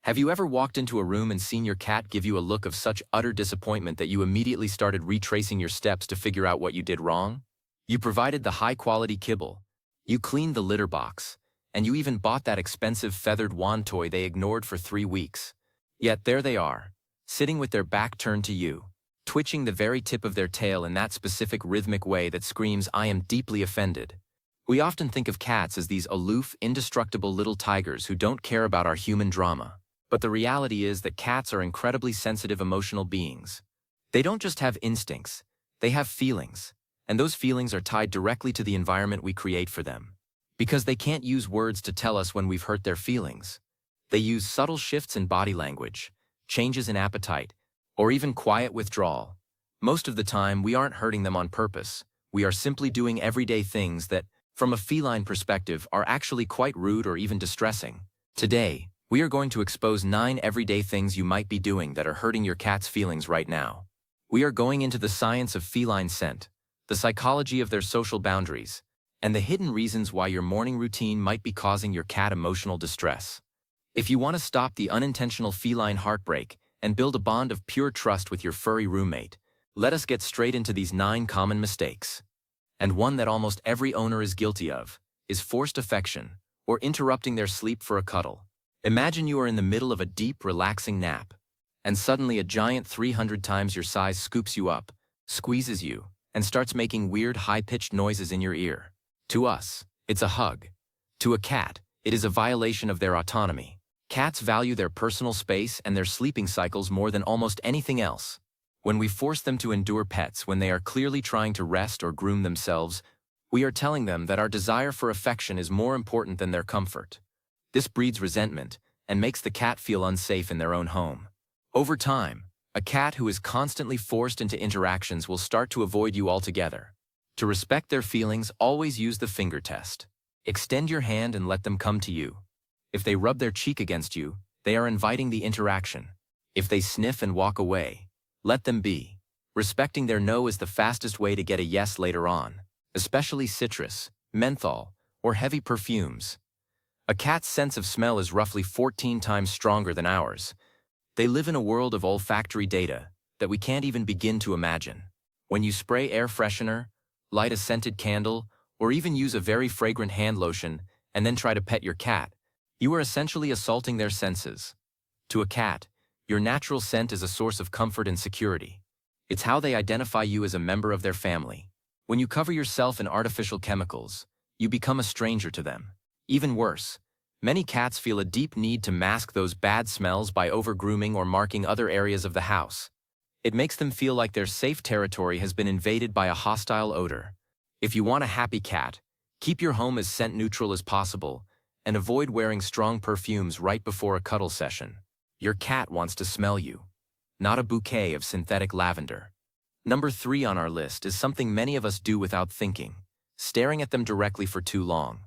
Have you ever walked into a room and seen your cat give you a look of such utter disappointment that you immediately started retracing your steps to figure out what you did wrong? You provided the high-quality kibble, you cleaned the litter box, and you even bought that expensive feathered wand toy they ignored for 3 weeks. Yet there they are, sitting with their back turned to you, twitching the very tip of their tail in that specific rhythmic way that screams, "I am deeply offended." We often think of cats as these aloof, indestructible little tigers who don't care about our human drama. But the reality is that cats are incredibly sensitive emotional beings. They don't just have instincts, they have feelings, and those feelings are tied directly to the environment we create for them. Because they can't use words to tell us when we've hurt their feelings. They use subtle shifts in body language, changes in appetite, or even quiet withdrawal. Most of the time, we aren't hurting them on purpose. We are simply doing everyday things that, from a feline perspective, are actually quite rude or even distressing. Today, we are going to expose 9 everyday things you might be doing that are hurting your cat's feelings right now. We are going into the science of feline scent, the psychology of their social boundaries, and the hidden reasons why your morning routine might be causing your cat emotional distress. If you want to stop the unintentional feline heartbreak and build a bond of pure trust with your furry roommate, let us get straight into these 9 common mistakes. And one that almost every owner is guilty of is forced affection, or interrupting their sleep for a cuddle. Imagine you are in the middle of a deep, relaxing nap, and suddenly a giant 300 times your size scoops you up, squeezes you, and starts making weird, high-pitched noises in your ear. To us, it's a hug. To a cat, it is a violation of their autonomy. Cats value their personal space and their sleeping cycles more than almost anything else. When we force them to endure pets when they are clearly trying to rest or groom themselves, we are telling them that our desire for affection is more important than their comfort. This breeds resentment and makes the cat feel unsafe in their own home. Over time, a cat who is constantly forced into interactions will start to avoid you altogether. To respect their feelings, always use the finger test. Extend your hand and let them come to you. If they rub their cheek against you, they are inviting the interaction. If they sniff and walk away, let them be. Respecting their no is the fastest way to get a yes later on, especially citrus, menthol, or heavy perfumes. A cat's sense of smell is roughly 14 times stronger than ours. They live in a world of olfactory data that we can't even begin to imagine. When you spray air freshener, light a scented candle, or even use a very fragrant hand lotion and then try to pet your cat, you are essentially assaulting their senses. To a cat, your natural scent is a source of comfort and security. It's how they identify you as a member of their family. When you cover yourself in artificial chemicals, you become a stranger to them. Even worse, many cats feel a deep need to mask those bad smells by over-grooming or marking other areas of the house. It makes them feel like their safe territory has been invaded by a hostile odor. If you want a happy cat, keep your home as scent-neutral as possible and avoid wearing strong perfumes right before a cuddle session. Your cat wants to smell you, not a bouquet of synthetic lavender. Number 3 on our list is something many of us do without thinking: staring at them directly for too long.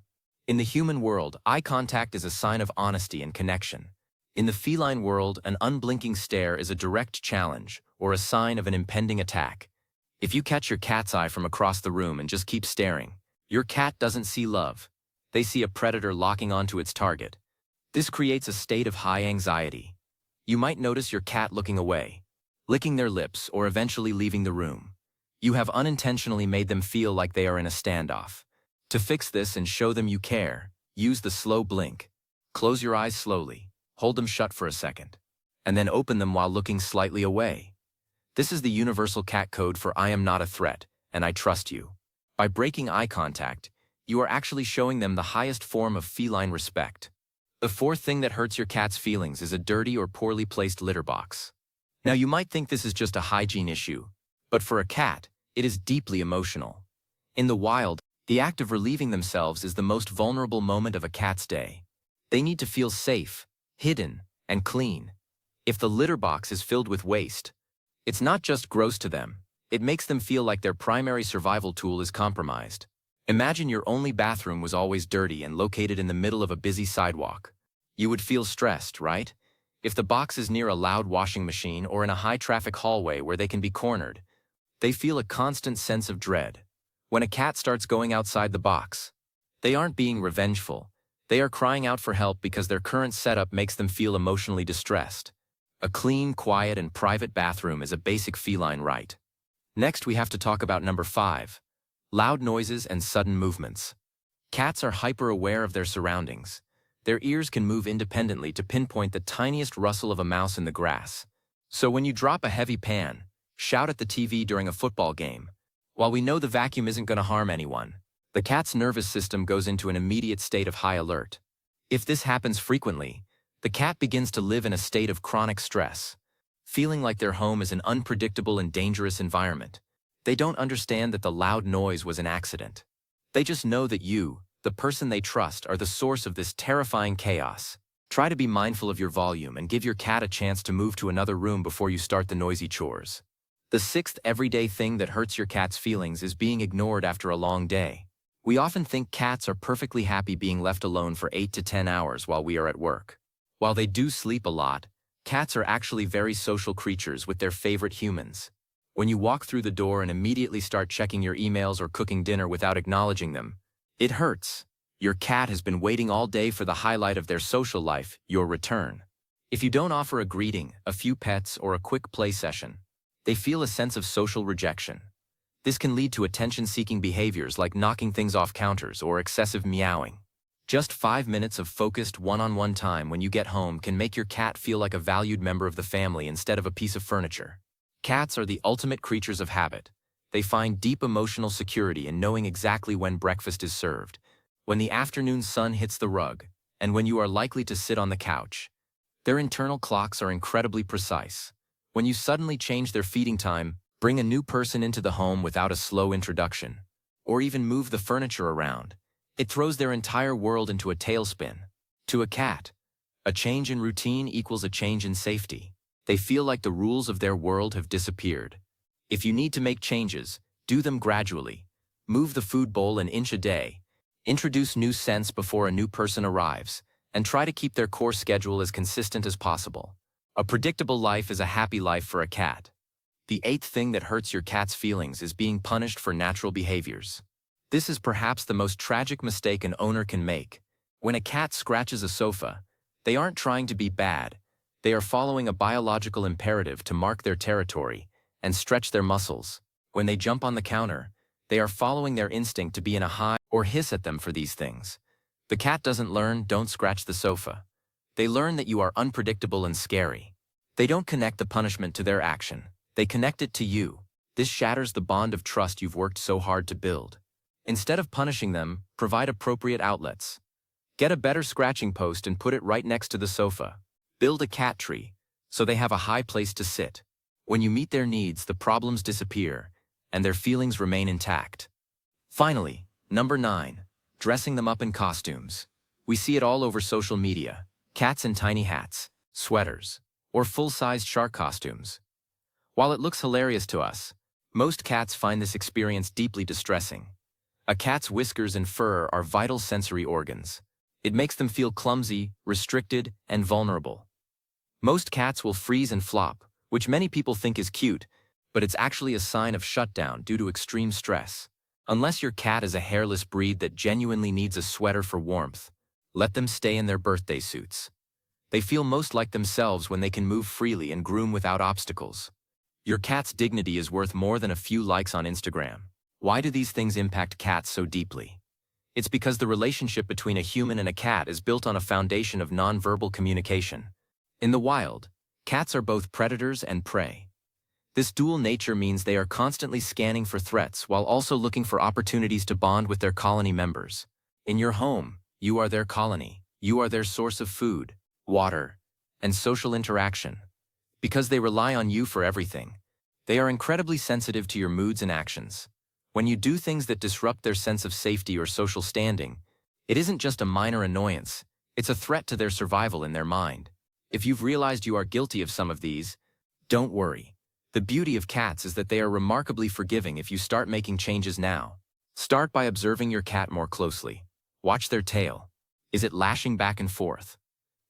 In the human world, eye contact is a sign of honesty and connection. In the feline world, an unblinking stare is a direct challenge or a sign of an impending attack. If you catch your cat's eye from across the room and just keep staring, your cat doesn't see love. They see a predator locking onto its target. This creates a state of high anxiety. You might notice your cat looking away, licking their lips, or eventually leaving the room. You have unintentionally made them feel like they are in a standoff. To fix this and show them you care, use the slow blink. Close your eyes slowly, hold them shut for a second, and then open them while looking slightly away. This is the universal cat code for "I am not a threat, and I trust you." By breaking eye contact, you are actually showing them the highest form of feline respect. The 4th thing that hurts your cat's feelings is a dirty or poorly placed litter box. Now you might think this is just a hygiene issue, but for a cat, it is deeply emotional. In the wild, the act of relieving themselves is the most vulnerable moment of a cat's day. They need to feel safe, hidden, and clean. If the litter box is filled with waste, it's not just gross to them, it makes them feel like their primary survival tool is compromised. Imagine your only bathroom was always dirty and located in the middle of a busy sidewalk. You would feel stressed, right? If the box is near a loud washing machine or in a high-traffic hallway where they can be cornered, they feel a constant sense of dread. When a cat starts going outside the box, they aren't being revengeful. They are crying out for help because their current setup makes them feel emotionally distressed. A clean, quiet, and private bathroom is a basic feline right. Next, we have to talk about number 5. Loud noises and sudden movements. Cats are hyper-aware of their surroundings. Their ears can move independently to pinpoint the tiniest rustle of a mouse in the grass. So when you drop a heavy pan, shout at the TV during a football game, while we know the vacuum isn't going to harm anyone, the cat's nervous system goes into an immediate state of high alert. If this happens frequently, the cat begins to live in a state of chronic stress, feeling like their home is an unpredictable and dangerous environment. They don't understand that the loud noise was an accident. They just know that you, the person they trust, are the source of this terrifying chaos. Try to be mindful of your volume and give your cat a chance to move to another room before you start the noisy chores. The 6th everyday thing that hurts your cat's feelings is being ignored after a long day. We often think cats are perfectly happy being left alone for 8 to 10 hours while we are at work. While they do sleep a lot, cats are actually very social creatures with their favorite humans. When you walk through the door and immediately start checking your emails or cooking dinner without acknowledging them, it hurts. Your cat has been waiting all day for the highlight of their social life, your return. If you don't offer a greeting, a few pets, or a quick play session, they feel a sense of social rejection. This can lead to attention-seeking behaviors like knocking things off counters or excessive meowing. Just 5 minutes of focused one-on-one time when you get home can make your cat feel like a valued member of the family instead of a piece of furniture. Cats are the ultimate creatures of habit. They find deep emotional security in knowing exactly when breakfast is served, when the afternoon sun hits the rug, and when you are likely to sit on the couch. Their internal clocks are incredibly precise. When you suddenly change their feeding time, bring a new person into the home without a slow introduction, or even move the furniture around, it throws their entire world into a tailspin. To a cat, a change in routine equals a change in safety. They feel like the rules of their world have disappeared. If you need to make changes, do them gradually. Move the food bowl an inch a day, introduce new scents before a new person arrives, and try to keep their core schedule as consistent as possible. A predictable life is a happy life for a cat. The 8th thing that hurts your cat's feelings is being punished for natural behaviors. This is perhaps the most tragic mistake an owner can make. When a cat scratches a sofa, they aren't trying to be bad. They are following a biological imperative to mark their territory and stretch their muscles. When they jump on the counter, they are following their instinct to be in a high or hiss at them for these things. The cat doesn't learn, "Don't scratch the sofa." They learn that you are unpredictable and scary. They don't connect the punishment to their action. They connect it to you. This shatters the bond of trust you've worked so hard to build. Instead of punishing them, provide appropriate outlets. Get a better scratching post and put it right next to the sofa. Build a cat tree, so they have a high place to sit. When you meet their needs, the problems disappear, and their feelings remain intact. Finally, number 9, dressing them up in costumes. We see it all over social media. Cats in tiny hats, sweaters, or full-sized shark costumes. While it looks hilarious to us, most cats find this experience deeply distressing. A cat's whiskers and fur are vital sensory organs. It makes them feel clumsy, restricted, and vulnerable. Most cats will freeze and flop, which many people think is cute, but it's actually a sign of shutdown due to extreme stress. Unless your cat is a hairless breed that genuinely needs a sweater for warmth, let them stay in their birthday suits. They feel most like themselves when they can move freely and groom without obstacles. Your cat's dignity is worth more than a few likes on Instagram. Why do these things impact cats so deeply? It's because the relationship between a human and a cat is built on a foundation of nonverbal communication. In the wild, cats are both predators and prey. This dual nature means they are constantly scanning for threats while also looking for opportunities to bond with their colony members. In your home, you are their colony. You are their source of food, water, and social interaction. Because they rely on you for everything, they are incredibly sensitive to your moods and actions. When you do things that disrupt their sense of safety or social standing, it isn't just a minor annoyance, it's a threat to their survival in their mind. If you've realized you are guilty of some of these, don't worry. The beauty of cats is that they are remarkably forgiving if you start making changes now. Start by observing your cat more closely. Watch their tail. Is it lashing back and forth?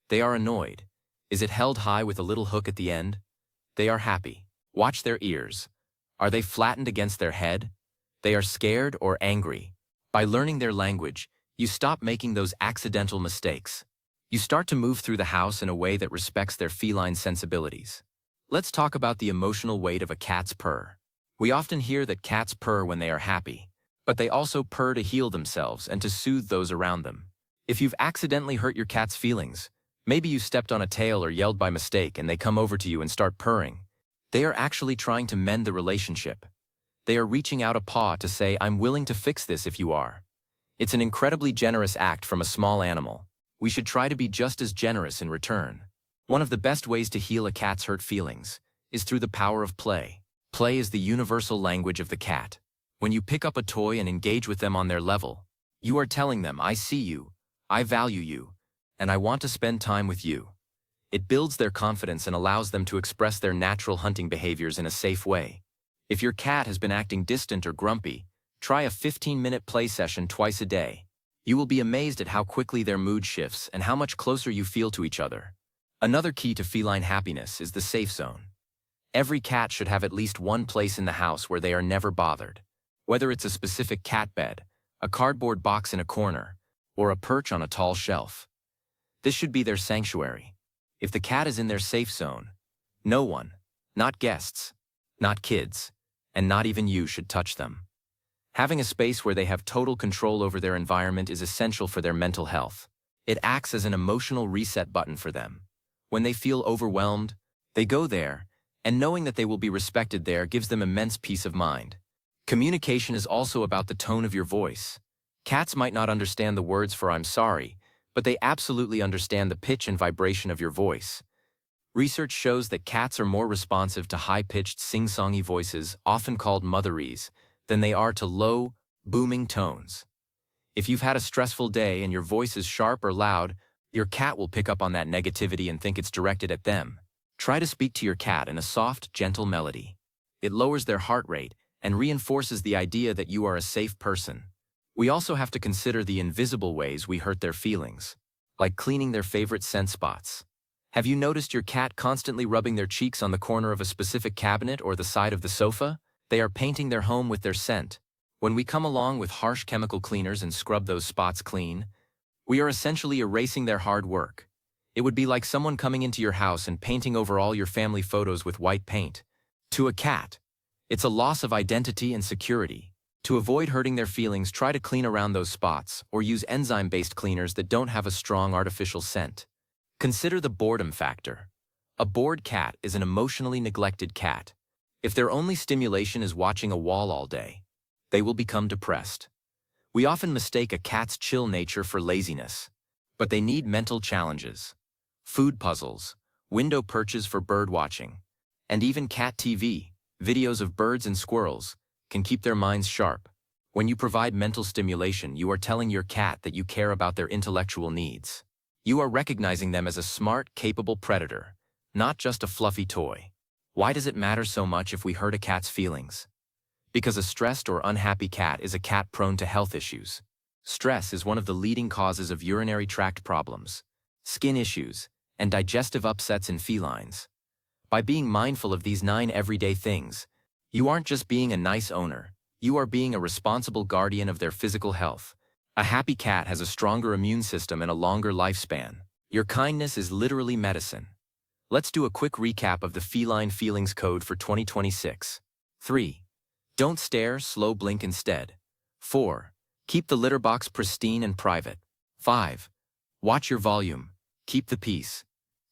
They are annoyed. Is it held high with a little hook at the end? They are happy. Watch their ears. Are they flattened against their head? They are scared or angry. By learning their language, You stop making those accidental mistakes. You start to move through the house in a way that respects their feline sensibilities. Let's talk about the emotional weight of a cat's purr. We often hear that cats purr when they are happy, but they also purr to heal themselves and to soothe those around them. If you've accidentally hurt your cat's feelings, maybe you stepped on a tail or yelled by mistake and they come over to you and start purring, they are actually trying to mend the relationship. They are reaching out a paw to say, "I'm willing to fix this if you are." It's an incredibly generous act from a small animal. We should try to be just as generous in return. One of the best ways to heal a cat's hurt feelings is through the power of play. Play is the universal language of the cat. When you pick up a toy and engage with them on their level, you are telling them, "I see you, I value you, and I want to spend time with you." It builds their confidence and allows them to express their natural hunting behaviors in a safe way. If your cat has been acting distant or grumpy, try a 15-minute play session twice a day. You will be amazed at how quickly their mood shifts and how much closer you feel to each other. Another key to feline happiness is the safe zone. Every cat should have at least one place in the house where they are never bothered. Whether it's a specific cat bed, a cardboard box in a corner, or a perch on a tall shelf. This should be their sanctuary. If the cat is in their safe zone, no one, not guests, not kids, and not even you, should touch them. Having a space where they have total control over their environment is essential for their mental health. It acts as an emotional reset button for them. When they feel overwhelmed, they go there, and knowing that they will be respected there gives them immense peace of mind. Communication is also about the tone of your voice. Cats might not understand the words for "I'm sorry," but they absolutely understand the pitch and vibration of your voice. Research shows that cats are more responsive to high-pitched, sing-songy voices, often called motherese, than they are to low, booming tones. If you've had a stressful day and your voice is sharp or loud, your cat will pick up on that negativity and think it's directed at them. Try to speak to your cat in a soft, gentle melody. It lowers their heart rate and reinforces the idea that you are a safe person. We also have to consider the invisible ways we hurt their feelings, like cleaning their favorite scent spots. Have you noticed your cat constantly rubbing their cheeks on the corner of a specific cabinet or the side of the sofa? They are painting their home with their scent. When we come along with harsh chemical cleaners and scrub those spots clean, we are essentially erasing their hard work. It would be like someone coming into your house and painting over all your family photos with white paint. To a cat, it's a loss of identity and security. To avoid hurting their feelings, try to clean around those spots or use enzyme-based cleaners that don't have a strong artificial scent. Consider the boredom factor. A bored cat is an emotionally neglected cat. If their only stimulation is watching a wall all day, they will become depressed. We often mistake a cat's chill nature for laziness, but they need mental challenges. Food puzzles, window perches for bird watching, and even cat TV, videos of birds and squirrels, can keep their minds sharp. When you provide mental stimulation, you are telling your cat that you care about their intellectual needs. You are recognizing them as a smart, capable predator, not just a fluffy toy. Why does it matter so much if we hurt a cat's feelings? Because a stressed or unhappy cat is a cat prone to health issues. Stress is one of the leading causes of urinary tract problems, skin issues, and digestive upsets in felines. By being mindful of these 9 everyday things, you aren't just being a nice owner, you are being a responsible guardian of their physical health. A happy cat has a stronger immune system and a longer lifespan. Your kindness is literally medicine. Let's do a quick recap of the Feline Feelings Code for 2026. 3. Don't stare, slow blink instead. 4. Keep the litter box pristine and private. 5. Watch your volume. Keep the peace.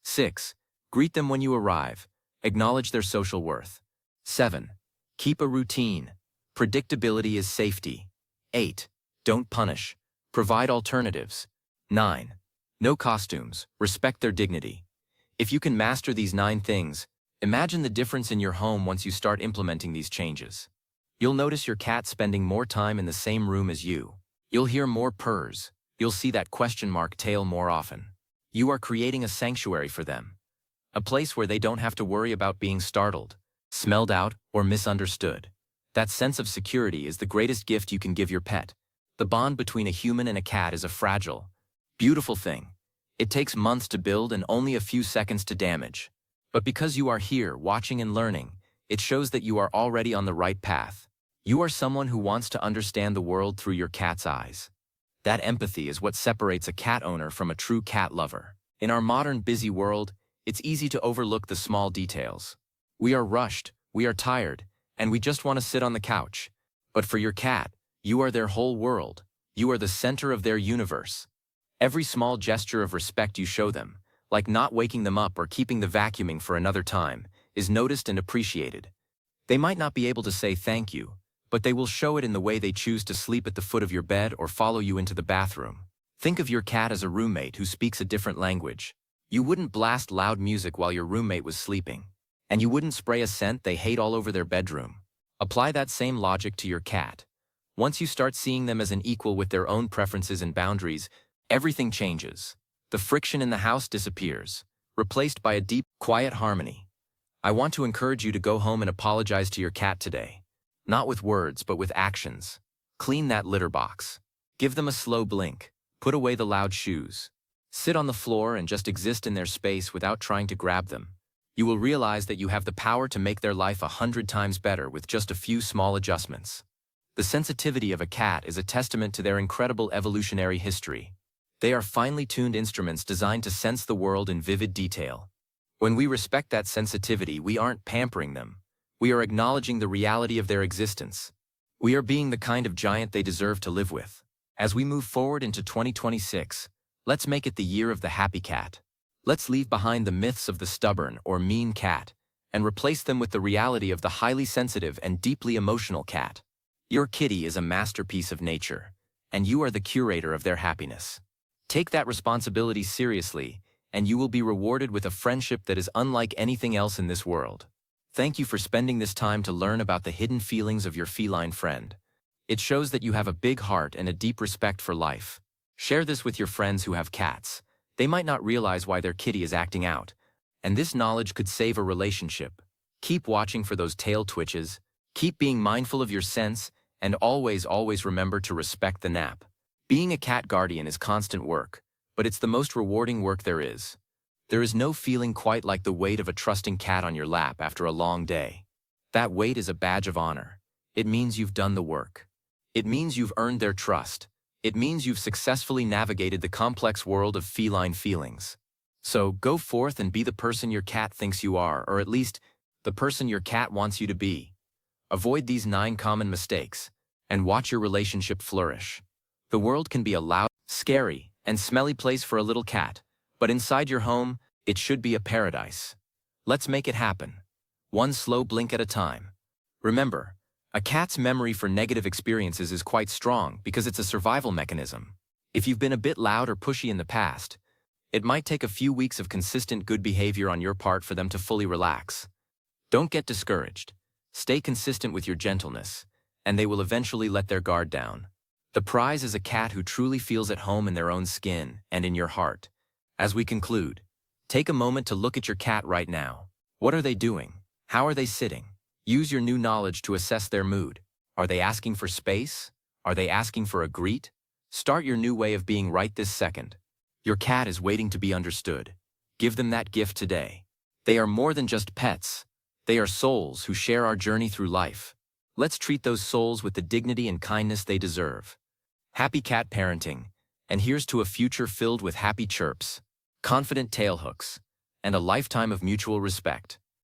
6. Greet them when you arrive. Acknowledge their social worth. 7. Keep a routine. Predictability is safety. 8. Don't punish. Provide alternatives. 9. No costumes. Respect their dignity. If you can master these 9 things, imagine the difference in your home once you start implementing these changes. You'll notice your cat spending more time in the same room as you. You'll hear more purrs. You'll see that question mark tail more often. You are creating a sanctuary for them. A place where they don't have to worry about being startled, smelled out, or misunderstood. That sense of security is the greatest gift you can give your pet. The bond between a human and a cat is a fragile, beautiful thing. It takes months to build and only a few seconds to damage. But because you are here, watching and learning, it shows that you are already on the right path. You are someone who wants to understand the world through your cat's eyes. That empathy is what separates a cat owner from a true cat lover. In our modern busy world, it's easy to overlook the small details. We are rushed, we are tired, and we just want to sit on the couch. But for your cat, you are their whole world. You are the center of their universe. Every small gesture of respect you show them, like not waking them up or keeping the vacuuming for another time, is noticed and appreciated. They might not be able to say thank you, but they will show it in the way they choose to sleep at the foot of your bed or follow you into the bathroom. Think of your cat as a roommate who speaks a different language. You wouldn't blast loud music while your roommate was sleeping. And you wouldn't spray a scent they hate all over their bedroom. Apply that same logic to your cat. Once you start seeing them as an equal with their own preferences and boundaries, everything changes. The friction in the house disappears, replaced by a deep, quiet harmony. I want to encourage you to go home and apologize to your cat today. Not with words, but with actions. Clean that litter box. Give them a slow blink. Put away the loud shoes. Sit on the floor and just exist in their space without trying to grab them. You will realize that you have the power to make their life 100 times better with just a few small adjustments. The sensitivity of a cat is a testament to their incredible evolutionary history. They are finely tuned instruments designed to sense the world in vivid detail. When we respect that sensitivity, we aren't pampering them. We are acknowledging the reality of their existence. We are being the kind of giant they deserve to live with. As we move forward into 2026, let's make it the year of the happy cat. Let's leave behind the myths of the stubborn or mean cat and replace them with the reality of the highly sensitive and deeply emotional cat. Your kitty is a masterpiece of nature, and you are the curator of their happiness. Take that responsibility seriously, and you will be rewarded with a friendship that is unlike anything else in this world. Thank you for spending this time to learn about the hidden feelings of your feline friend. It shows that you have a big heart and a deep respect for life. Share this with your friends who have cats. They might not realize why their kitty is acting out, and this knowledge could save a relationship. Keep watching for those tail twitches, keep being mindful of your scents, and always remember to respect the nap. Being a cat guardian is constant work, but it's the most rewarding work there is. There is no feeling quite like the weight of a trusting cat on your lap after a long day. That weight is a badge of honor. It means you've done the work. It means you've earned their trust. It means you've successfully navigated the complex world of feline feelings. So go forth and be the person your cat thinks you are, or at least the person your cat wants you to be. Avoid these 9 common mistakes, and watch your relationship flourish. The world can be a loud, scary, and smelly place for a little cat, but inside your home, it should be a paradise. Let's make it happen. One slow blink at a time. Remember, a cat's memory for negative experiences is quite strong because it's a survival mechanism. If you've been a bit loud or pushy in the past, it might take a few weeks of consistent good behavior on your part for them to fully relax. Don't get discouraged. Stay consistent with your gentleness, and they will eventually let their guard down. The prize is a cat who truly feels at home in their own skin and in your heart. As we conclude, take a moment to look at your cat right now. What are they doing? How are they sitting? Use your new knowledge to assess their mood. Are they asking for space? Are they asking for a greet? Start your new way of being right this second. Your cat is waiting to be understood. Give them that gift today. They are more than just pets. They are souls who share our journey through life. Let's treat those souls with the dignity and kindness they deserve. Happy cat parenting, and here's to a future filled with happy chirps, confident tail hooks, and a lifetime of mutual respect.